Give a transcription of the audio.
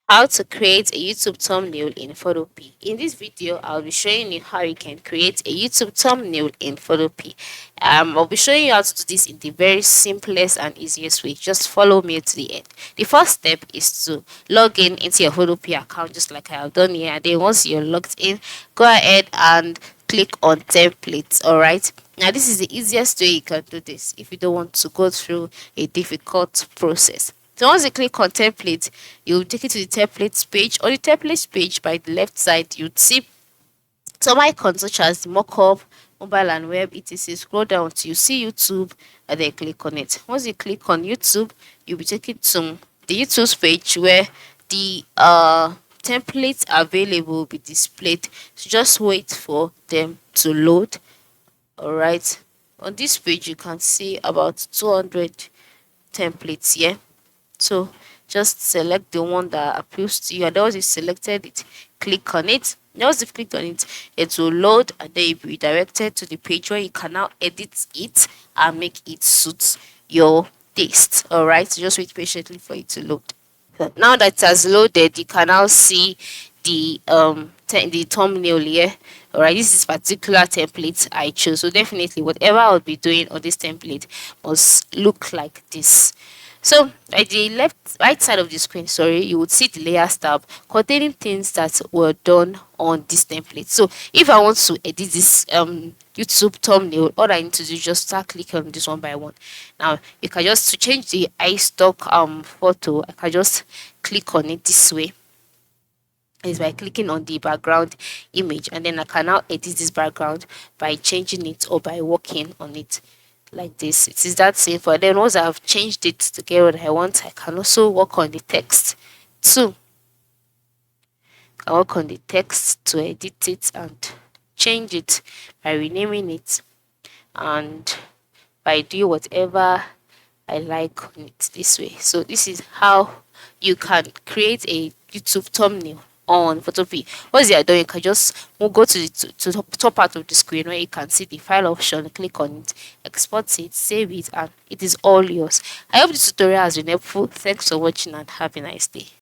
How to create a YouTube thumbnail in Photopea. In this video, I'll be showing you how you can create a YouTube thumbnail in Photopea. I'll be showing you how to do this in the very simplest and easiest way. Just follow me to the end. The first step is to log in into your Photopea account, just like I have done here. And then once you're logged in, go ahead and click on templates. All right. Now, this is the easiest way you can do this if you don't want to go through a difficult process. So once you click on template, you'll take it to the templates page. On the templates page by the left side, you'd see some icons such as the mockup, mobile and web, etc. Scroll down till you see YouTube and then click on it. Once you click on YouTube, you'll be taken to the YouTube page where the templates available will be displayed. So just wait for them to load. Alright. On this page you can see about 200 templates here. So just select the one that appeals to you, and once you selected it, click on it. Once you've clicked on it, it will load and then you'll be redirected to the page where you can now edit it and make it suit your taste. Alright, so just wait patiently for it to load. So now that it has loaded, you can now see the thumbnail here. Alright, this is particular template I chose. So definitely whatever I'll be doing on this template must look like this. So at the right side of the screen, sorry, you would see the layers tab containing things that were done on this template. So if I want to edit this YouTube thumbnail, all I need to do is just start clicking on this one by one. Now you can just to change the iStock photo, I can just click on it this way is by clicking on the background image, and then I can now edit this background by changing it or by working on it like this. It is that simple. And then once I've changed it to get what I want, I can also work on the text too. I work on the text to edit it and change it by renaming it and by doing whatever I like on it this way. So this is how you can create a YouTube thumbnail on Photopea. Once you are done, you can just go to the top part of the screen where you can see the file option, click on it, export it, save it, and it is all yours. I hope this tutorial has been helpful. Thanks for watching and have a nice day.